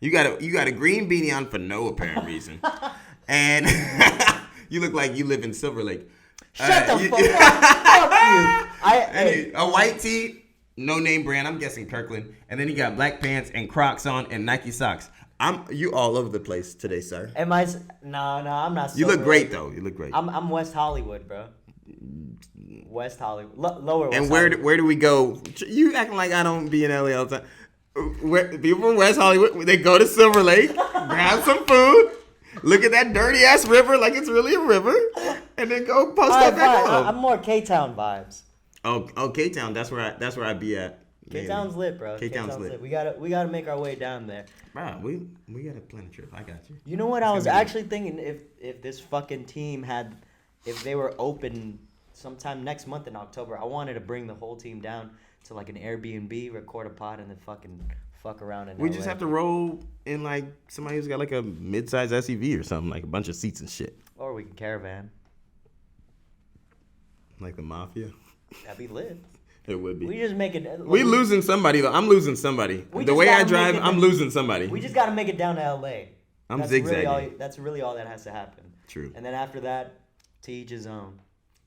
You got a green beanie on for no apparent reason, and you look like you live in Silver Lake. Shut the fuck up. Fuck you. A white tee, no name brand. I'm guessing Kirkland, and then you got black pants and Crocs on and Nike socks. You all over the place today, sir. Am I? No, I'm not. You look sober. great though. You look great. I'm West Hollywood, bro. West Hollywood, lower West. And Hollywood. where do we go? You acting like I don't be in LA all the time. People from West Hollywood, they go to Silver Lake, grab some food, look at that dirty ass river like it's really a river, and then go post up back home. I'm more K-Town vibes. Oh, K-Town. That's where I be at. K-Town's lit, bro. K-Town's lit. We gotta make our way down there. Bro, we gotta plan a trip. I got you. You know what? I was actually thinking if this fucking team if they were open sometime next month in October, I wanted to bring the whole team down to like an Airbnb, record a pod, and then fucking fuck around in We LA. just have to roll in like somebody who's got like a mid-size SUV or something, like a bunch of seats and shit. Or we can caravan. Like the mafia. That'd be lit. It would be. We just make it. We losing somebody though. I'm losing somebody. We The just way I gotta drive, make it- I'm losing somebody. We just gotta make it down to LA. I'm zigzagging. That's really all that has to happen. True. And then after that, to each his own.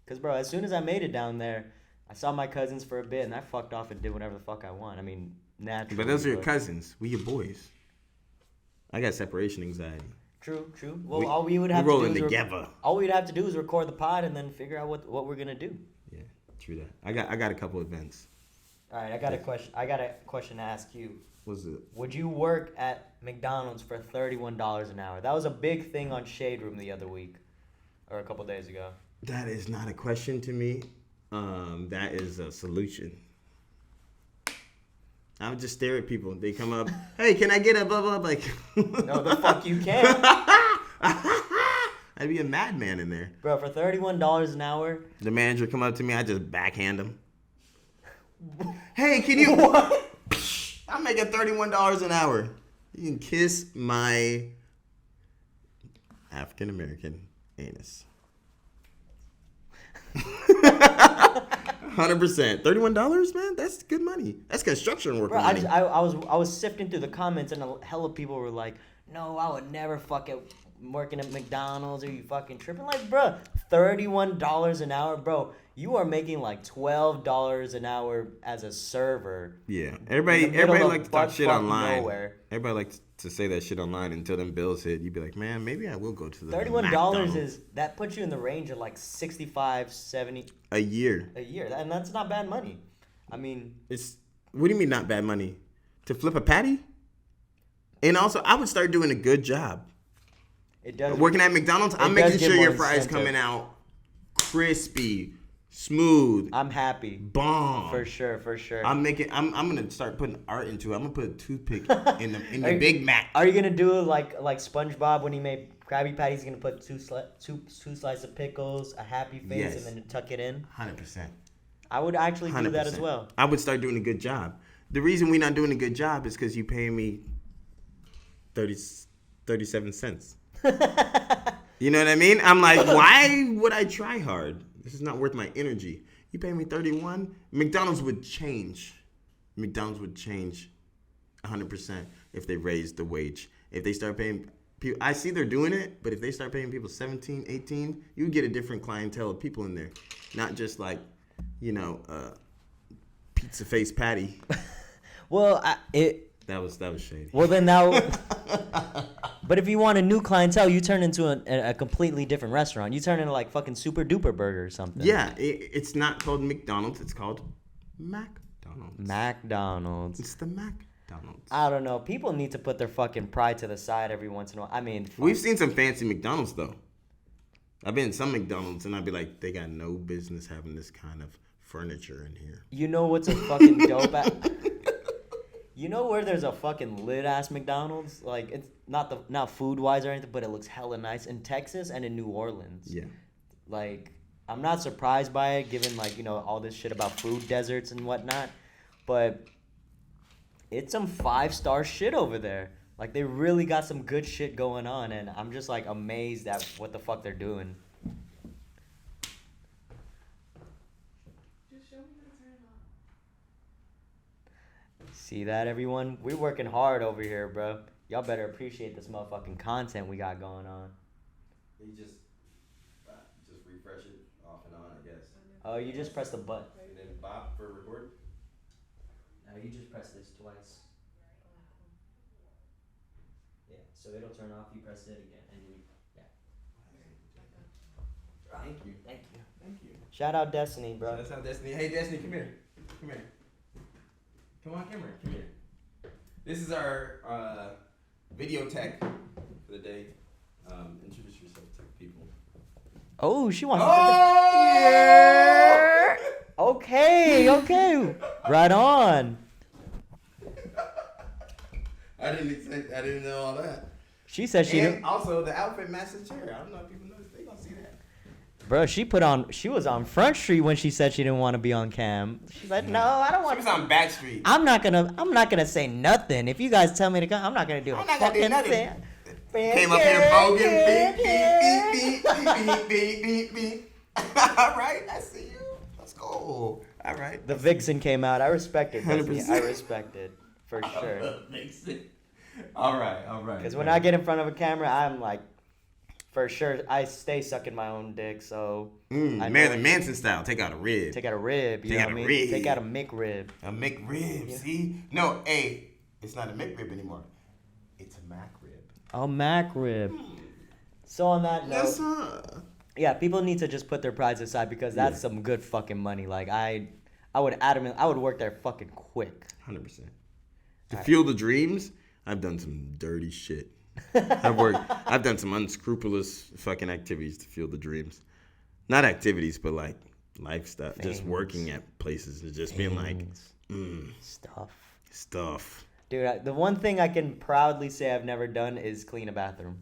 Because, bro, as soon as I made it down there, I saw my cousins for a bit, and I fucked off and did whatever the fuck I want. I mean, naturally. But those are your cousins. We your boys. I got separation anxiety. True. Well, all we would have to do is together. All we'd have to do is record the pod and then figure out what we're gonna do. Yeah, true that. I got a couple events. All right, I got a question to ask you. What's it? Would you work at McDonald's for $31 an hour? That was a big thing on Shade Room the other week, or a couple days ago. That is not a question to me. That is a solution. I would just stare at people. They come up, hey, can I get a blah blah? Like, no, the fuck you can't. I'd be a madman in there. Bro, for $31 an hour. The manager come up to me, I just backhand him. Hey, can you? What? I'm making $31 an hour. You can kiss my African American anus. 100%. $31, man. That's good money. That's construction worker money. I was sifting through the comments and a hell of people were like, "No, I would never fuck it working at McDonald's. Are you fucking tripping?" Like, bro, $31 an hour, bro. You are making like $12 an hour as a server. Yeah, everybody like to talk shit online. Nowhere. Everybody likes to say that shit online until them bills hit. You'd be like, man, maybe I will go to the $31 that puts you in the range of like 65, 70 a year. And that's not bad money. I mean, what do you mean not bad money? To flip a patty? And also, I would start doing a good job. It does. Working at McDonald's, I'm making sure your fries coming out crispy, smooth. I'm happy. Bomb. For sure. I'm gonna start putting art into it. I'm gonna put a toothpick in the Big Mac. Are you gonna do like SpongeBob when he made Krabby Patties? Gonna put two slices of pickles, a happy face, and then tuck it in. 100%. I would actually do that as well. I would start doing a good job. The reason we're not doing a good job is because you paying me 37 cents. You know what I mean? I'm like, why would I try hard? This is not worth my energy. You pay me 31. McDonald's would change. McDonald's would change 100% if they raised the wage. If they start paying people, I see they're doing it, but if they start paying people 17, 18, you get a different clientele of people in there. Not just like, pizza face patty. Well, that was shady. Well, then now. But if you want a new clientele, you turn into a completely different restaurant. You turn into like fucking Super Duper Burger or something. Yeah, it's not called McDonald's. It's called McDonald's. McDonald's. It's the McDonald's. I don't know. People need to put their fucking pride to the side every once in a while. I mean, we've seen some fancy McDonald's though. I've been in some McDonald's and I'd be like, they got no business having this kind of furniture in here. You know what's a fucking dope You know where there's a fucking lit ass McDonald's? Like, it's not food wise or anything, but it looks hella nice in Texas and in New Orleans. Yeah. Like, I'm not surprised by it, given like all this shit about food deserts and whatnot, but it's some 5-star shit over there. Like, they really got some good shit going on, and I'm just like amazed at what the fuck they're doing. See that, everyone? We're working hard over here, bro. Y'all better appreciate this motherfucking content we got going on. You just refresh it off and on, I guess. Oh, you just press the button. And then bop for record? No, you just press this twice. Yeah, so it'll turn off. You press it again, and Thank you. Shout out Destiny, bro. Shout out Destiny. Hey, Destiny, come here. Come on, camera. Come here. This is our video tech for the day. Introduce yourself to people. Oh, she wants. Yeah. Okay. Right on. I didn't know all that. She said she. And also the outfit matches chair. I don't know if people noticed. They gonna see that. Bro, she was on Front Street when she said she didn't want to be on cam. She's like, no, I don't want. She was on Backstreet. I'm not gonna say nothing. If you guys tell me to come, I'm not gonna do a fucking thing. Came up here bogan, beep. All right, I see you. Let's go. All right. The Vixen came out. I respect it. 100%. I respect it for sure. Vixen. All right. Because when I get in front of a camera, I'm like, for sure, I stay sucking my own dick. So Marilyn Manson style. Take out a rib. take out a rib. You know what I mean? Rib. Take out a McRib. A McRib. Yeah. See? No, hey, it's not a McRib anymore. It's a Mac rib. Oh, McRib. So on that note, Yes, sir. yeah, people need to just put their prides aside because that's some good fucking money. Like I would work there fucking quick. 100%. To fuel the dreams, I've done some dirty shit. I've done some unscrupulous fucking activities to fuel the dreams. Not activities, but like life stuff. Things. Just working at places and just being like, stuff. Dude, the one thing I can proudly say I've never done is clean a bathroom.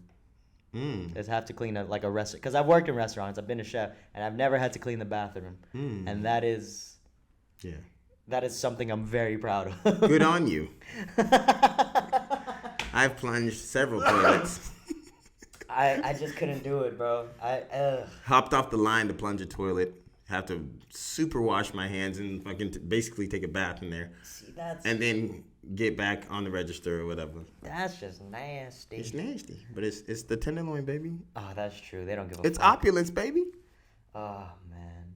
Is have to clean a restaurant. Because I've worked in restaurants. I've been a chef. And I've never had to clean the bathroom. And that is... Yeah. That is something I'm very proud of. Good on you. I've plunged several toilets. I just couldn't do it, bro. Hopped off the line to plunge a toilet. Have to super wash my hands and fucking basically take a bath in there. See, that's... And then get back on the register or whatever. That's just nasty. It's nasty, but it's the tenderloin, baby. Oh, that's true. They don't give a It's fuck. opulence, baby. Oh, man.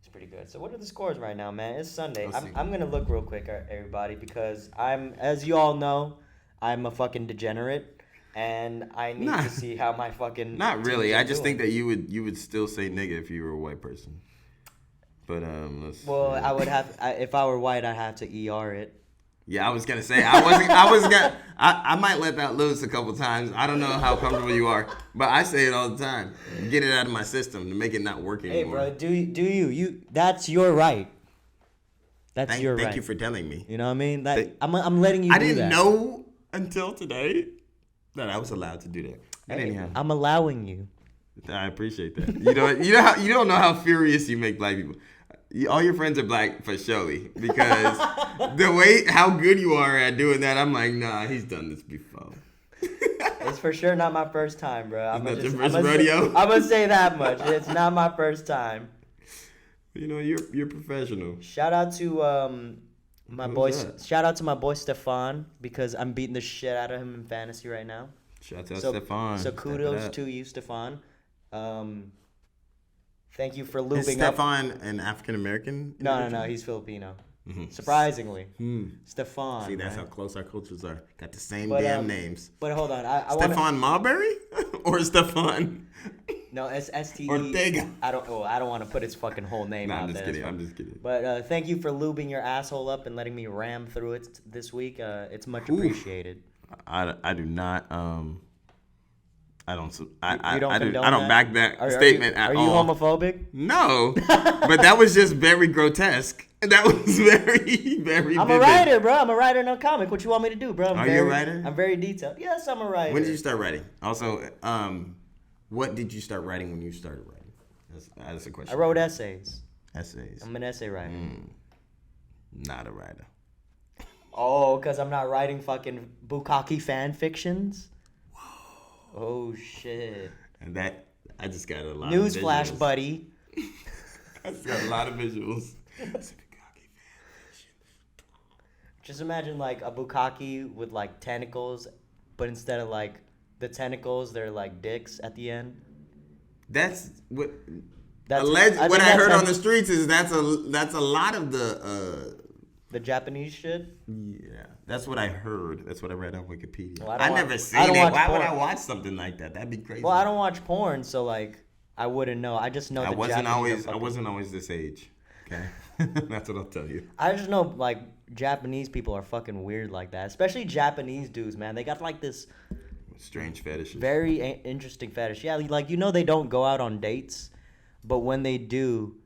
It's pretty good. So what are the scores right now, man? It's Sunday. Let's see. I'm going to look real quick, everybody, because as you all know, I'm a fucking degenerate, and I need to see how my fucking... Not really. teams are I just doing. think that you would still say nigga if you were a white person. But let's... Well, I would have... if I were white, I'd have to ER it. Yeah, I was gonna say I might let that loose a couple times. I don't know how comfortable you are, but I say it all the time. Get it out of my system to make it not work anymore. Hey, bro, do you? That's your right. That's your right. Thank you for telling me. You know what I mean? I'm letting you. I do didn't that. know until today that I was allowed to do that. But Hey, anyhow, I'm allowing you. I appreciate that. You don't know how furious you make black people. All your friends are black for surely because how good you are at doing that, I'm like, nah, he's done this before. It's for sure not my first time, bro. I'm It's not your first rodeo? I'm gonna say that much. It's not my first time. You're professional. Shout out to my Who's boy. that? Shout out to my boy Stefan because I'm beating the shit out of him in fantasy right now. Shout out Stefan. So kudos to you, Stefan. Thank you for lubing Is up. Stefan an African American? No, he's Filipino. Surprisingly, Stefan. See, that's man. how close our cultures are. Got the same But, damn names. But hold on, I want Stefan Marbury or Stefan No, it's STE. Ortega? I don't want to put his fucking whole name Nah, out I'm just there. kidding. I'm just kidding. But thank you for lubing your asshole up and letting me ram through it this week. It's much appreciated. I do not. I don't. You I don't condone don't back that statement at all. Are all. you homophobic? No, but that was just very grotesque. That was very, very. I'm vivid. a writer, bro. I'm a writer in a comic. What you want me to do, bro? Are you a writer? I'm very detailed. Yes, I'm a writer. When did you start writing? Also, what did you start writing when you started writing? That's a question. I wrote essays. Essays. I'm an essay writer. Not a writer. Oh, because I'm not writing fucking bukkake fan fictions? Whoa. Oh, shit. And that, I just got a lot Newsflash, of visuals. buddy. I just got a lot of visuals. Just imagine like a bukkake with like tentacles, but instead of like the tentacles, they're like dicks at the end. That's what. That's What I heard on the streets is that's a lot of the. The Japanese shit. Yeah, that's what I heard. That's what I read on Wikipedia. Well, I never seen it. Why would I watch something like that? That'd be crazy. Well, I don't watch porn, so like I wouldn't know. I just know I the wasn't Japanese always this age. Okay, that's what I'll tell you. I just know like Japanese people are fucking weird like that, especially Japanese dudes, man. They got like this Strange fetishes. very interesting fetish. Yeah, like they don't go out on dates, but when they do,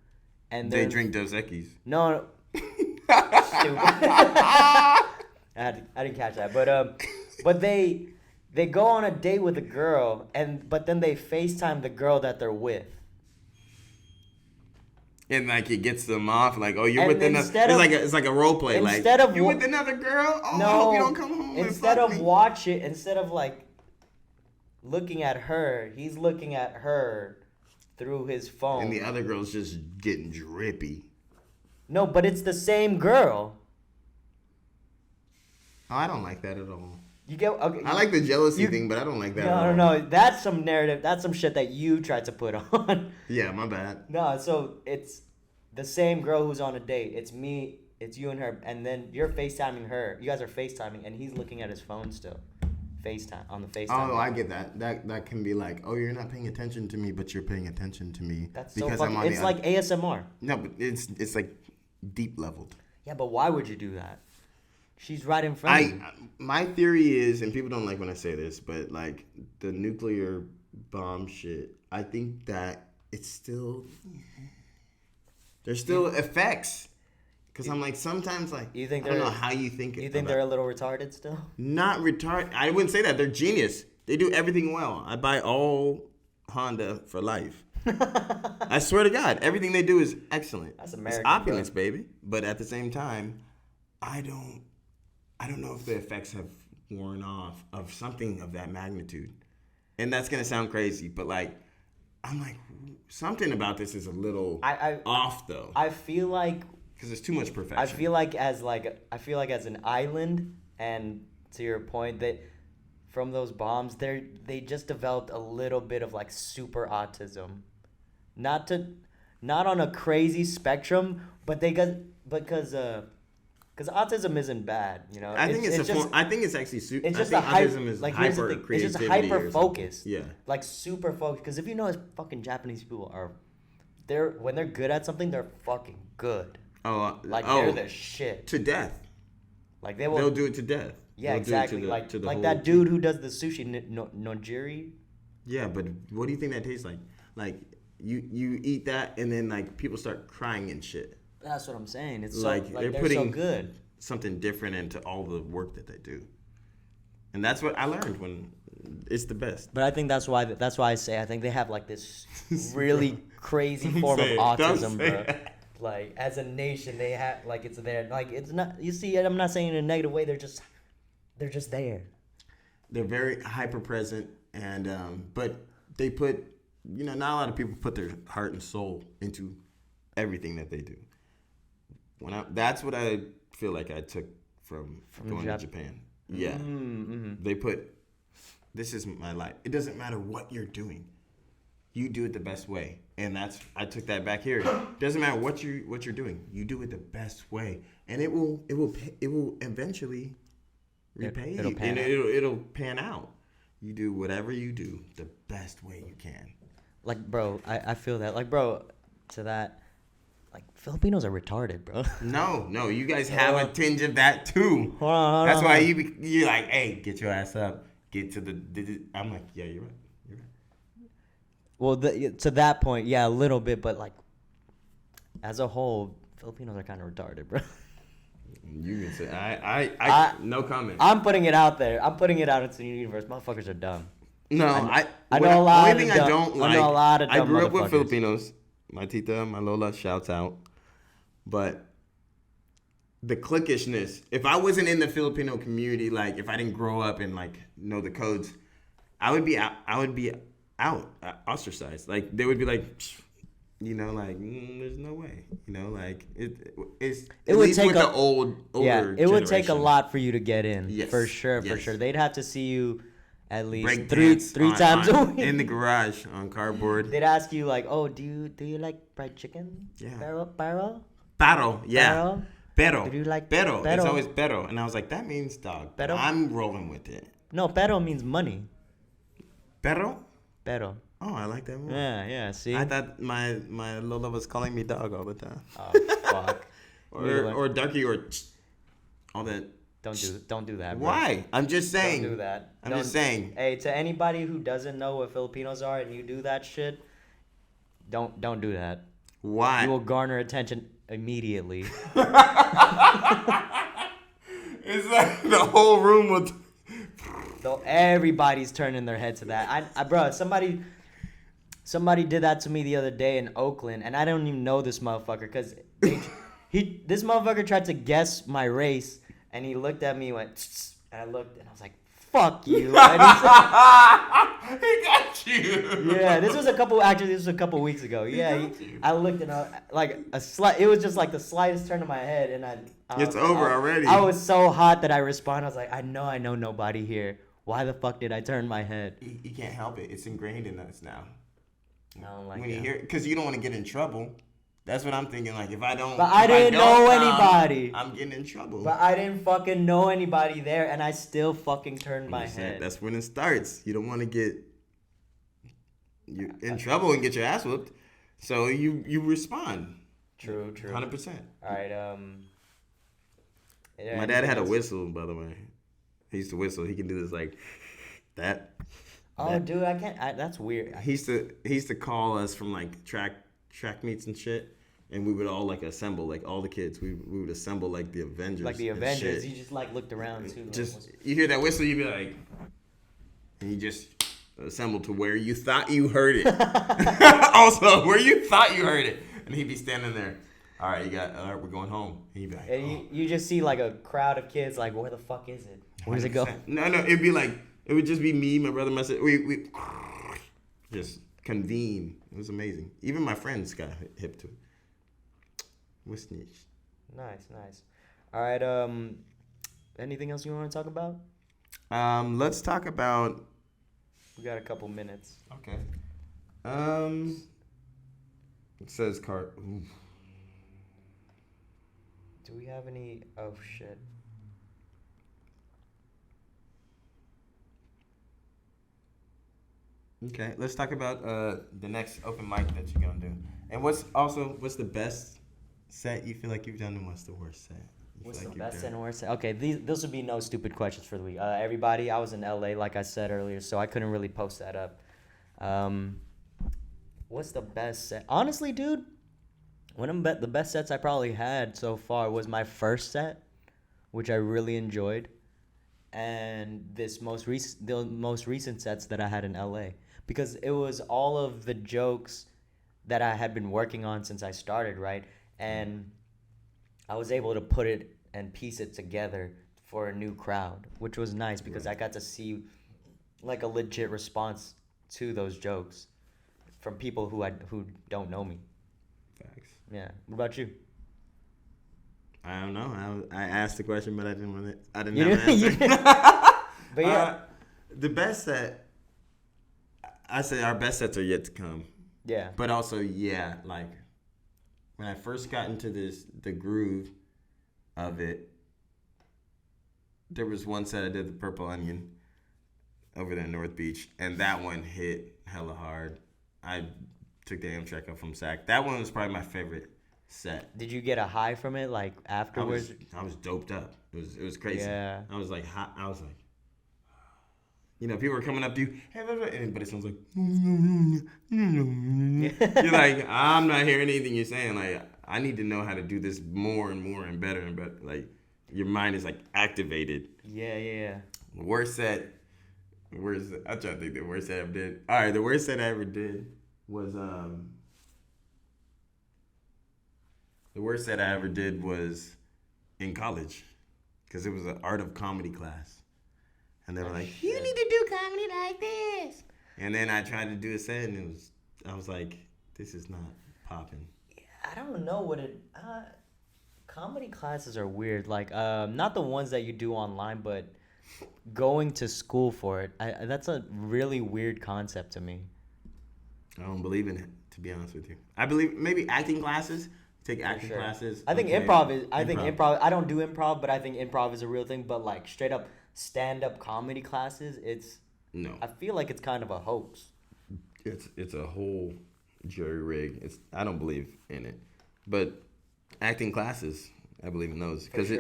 and They drink Dos Equis. No. Stupid. I didn't catch that, but they go on a date with a girl, but then they FaceTime the girl that they're with. And like it gets them off, like, oh, you're And with another. It's like a role play, like you with another girl. Oh, I hope you don't come home. Instead of like looking at her, he's looking at her through his phone. And the other girl's just getting drippy. No, but it's the same girl. Oh, I don't like that at all. You get okay. I like the jealousy thing, but I don't like that. No. That's some narrative. That's some shit that you tried to put on. Yeah, my bad. No, so it's the same girl who's on a date. It's me. It's you and her, and then you're FaceTiming her. You guys are FaceTiming, and he's looking at his phone still. FaceTime on the FaceTime. Oh, I get that. That can be like, oh, you're not paying attention to me, but you're paying attention to me. That's so fucking. It's like ASMR. No, but it's like deep leveled. Yeah, but why would you do that? She's right in front of you. My theory is, and people don't like when I say this, but like the nuclear bomb shit, I think that it's still there's still effects. Because I'm like, sometimes like, I don't know how you think it. You think they're a little retarded still? Not retarded. I wouldn't say that. They're genius. They do everything well. I buy all Honda for life. I swear to God, everything they do is excellent. That's American. It's opulence, baby. But at the same time, I don't know if the effects have worn off of something of that magnitude. And that's going to sound crazy, but like, I'm like, something about this is a little off though. I feel like, because it's too much perfection. I feel like as an island, and to your point, that from those bombs, they just developed a little bit of like super autism, not on a crazy spectrum, but because autism isn't bad, you know. I think it's actually super. It's just autism is like hyper it's creativity. just hyper focused. Yeah. Like super focused. Because if you know, fucking Japanese people when they're good at something, they're fucking good. They're the shit. To death. Like they'll do it to death. Yeah, they'll exactly. Like that dude who does the sushi, Nojiri. Yeah, but what do you think that tastes like? Like you eat that and then like people start crying and shit. That's what I'm saying. It's like they're putting so good. Something different into all the work that they do, and that's what I learned when it's the best. But I think that's why I say I think they have like this really crazy form of autism, bro. Like as a nation, they have like it's there. Like it's not. You see, I'm not saying in a negative way. They're just there. They're very hyper present, and but they put not a lot of people put their heart and soul into everything that they do. That's what I feel like I took from going to Japan. Yeah. Mm-hmm. They put, this is my life. It doesn't matter what you're doing. You do it the best way. And I took that back here. It doesn't matter what you're doing. You do it the best way. And it will eventually repay you. And it'll pan out. You do whatever you do the best way you can. Like, bro, I feel that. Like, bro, to that. Like, Filipinos are retarded, bro. No, you guys have a tinge of that too. Hold on. That's why you're like, hey, get your ass up, get to the. I'm like, yeah, you're right. Well, to that point, yeah, a little bit, but like, as a whole, Filipinos are kind of retarded, bro. You can say I no comment. I'm putting it out there. I'm putting it out into the universe. Motherfuckers are dumb. No, I know a lot. Only thing I don't like. I know a lot of dumb I grew up with motherfuckers. Filipinos. My tita, my Lola, shouts out. But the cliquishness, if I wasn't in the Filipino community, like if I didn't grow up and like know the codes, I would be out, ostracized. Like they would be like, there's no way. Like it's it would take with the older it would take a generation. lot for you to get in. Yes, for sure. They'd have to see you at least three times a week in the garage on cardboard. They'd ask you like, "Oh, do you like fried chicken?" Yeah. Paro, yeah. Pero. Do you like pero? pero? It's always pero, and I was like, that means dog. Pero? I'm rolling with it. No, pero means money. Pero? Pero. Oh, I like that more. Yeah. See, I thought my Lola was calling me dog all the time. Oh fuck. or darky or all that. Don't do that, bro. Why? I'm just saying. Don't do that. I'm just saying. Hey, to anybody who doesn't know what Filipinos are and you do that shit, don't do that. Why? You will garner attention immediately. It's like the whole room will. So everybody's turning their head to that. Bro, somebody did that to me the other day in Oakland, and I don't even know this motherfucker because this motherfucker tried to guess my race. And he looked at me and went, and I looked, and I was like, fuck you. And he said, He got you. yeah, this was a couple weeks ago. Yeah, I looked and it was just like the slightest turn of my head, and It's over already. I was so hot that I responded. I was like, I know nobody here. Why the fuck did I turn my head? You can't help it. It's ingrained in us now. I don't like when that. you hear, because you don't want to get in trouble. That's what I'm thinking. Like, if I don't, But I didn't know anybody. I'm getting in trouble. But I didn't fucking know anybody there, and I still fucking turned my head. That's when it starts. You don't want to get in trouble and get your ass whooped, so you respond. True. 100%. All right. My dad had a whistle, by the way. He used to whistle. He can do this like that. Oh, dude, I can't. That's weird. He used to call us from like track meets and shit. And we would all like assemble, like all the kids. We would assemble like the Avengers. Like the Avengers, you just like looked around too. Just you hear that whistle, you be like, and you just assemble to where you thought you heard it. Also, where you thought you heard it, and he'd be standing there. All right, we're going home. And he'd be like, and you just see like a crowd of kids, like, where the fuck is it? Where does it go? No, it'd be like it would just be me, my brother, my sister. We just convene. It was amazing. Even my friends got hip to it. Nice. All right. Anything else you want to talk about? Let's talk about. We got a couple minutes. Okay. It says cart. Ooh. Do we have any? Oh shit. Okay, let's talk about the next open mic that you're gonna do, and what's the best set you feel like you've done, and what's the worst set? What's the best and worst set? Okay, those would be no stupid questions for the week. Everybody, I was in LA, like I said earlier, so I couldn't really post that up. What's the best set? Honestly, dude, the best sets I probably had so far was my first set, which I really enjoyed, and the most recent sets that I had in LA, because it was all of the jokes that I had been working on since I started, right? And I was able to put it and piece it together for a new crowd, which was nice because I got to see like a legit response to those jokes from people who don't know me. Facts. Yeah. What about you? I don't know. I asked the question, but I didn't have an You answer. didn't- But yeah. The best set. I say our best sets are yet to come. Yeah. But also, yeah, like when I first got into the groove of it, there was one set I did, the Purple Onion, over there in North Beach, and that one hit hella hard. I took the Amtrak up from SAC. That one was probably my favorite set. Did you get a high from it, like afterwards? I was doped up. It was crazy. Yeah. I was like hot. I was like, people were coming up to you, but it sounds like, you're like, I'm not hearing anything you're saying. Like, I need to know how to do this more and more and better and better. Like, your mind is like activated. Yeah. I'm trying to think the worst set I ever did. All right, the worst set I ever did was in college, because it was an art of comedy class. And they were like, you need to do comedy like this. And then I tried to do a set, and I was like, this is not popping. I don't know what it. Comedy classes are weird. Like, not the ones that you do online, but going to school for it. That's a really weird concept to me. I don't believe in it, to be honest with you. I believe maybe acting classes. Take acting classes. I think improv is. I think improv. I don't do improv, but I think improv is a real thing. But like straight up stand-up comedy classes, no. I feel like it's kind of a hoax. It's a whole jury rig. I don't believe in it, but acting classes, I believe in those, because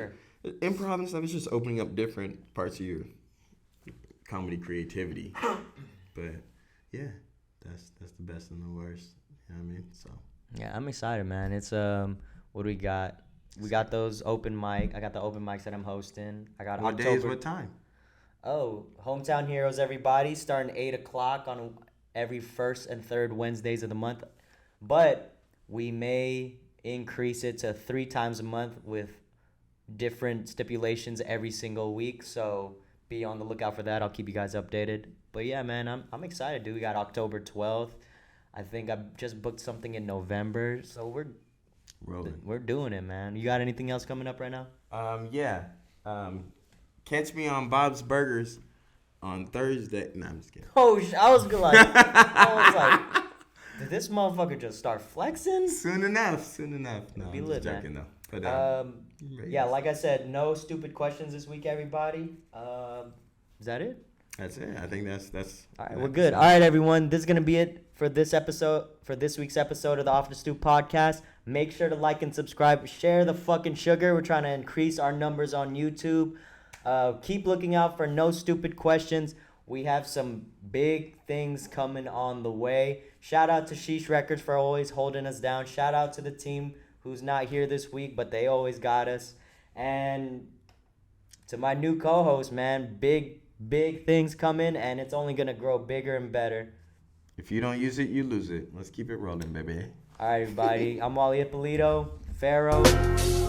improv and stuff is just opening up different parts of your comedy creativity. But yeah, that's the best and the worst. You know what I mean? So yeah, I'm excited, man. It's what do we got? We got those open mic. I got the open mics that I'm hosting. I got what October. days, what time? Oh, Hometown Heroes, everybody, starting 8:00 on every first and third Wednesdays of the month. But we may increase it to 3 times a month with different stipulations every single week. So be on the lookout for that. I'll keep you guys updated. But yeah, man, I'm excited, dude. We got October 12th. I think I just booked something in November, so we're doing it, man. You got anything else coming up right now? Yeah. Catch me on Bob's Burgers on Thursday. No, I'm just kidding. Oh, I was like, did this motherfucker just start flexing? Soon enough. No, Be I'm lit, just joking, man. though. But, yeah, like I said, no stupid questions this week, everybody. Is that it? That's it. I think that's. All right, we're good. All right, everyone. This is gonna be it for this week's episode of the Off the Stoop podcast. Make sure to like and subscribe. Share the fucking sugar. We're trying to increase our numbers on YouTube. Keep looking out for no stupid questions. We have some big things coming on the way. Shout out to Sheesh Records for always holding us down. Shout out to the team who's not here this week, but they always got us. And to my new co-host, man, big things coming, and it's only going to grow bigger and better. If you don't use it, you lose it. Let's keep it rolling, baby. All right, everybody. I'm Wally Boy, PHARAOH.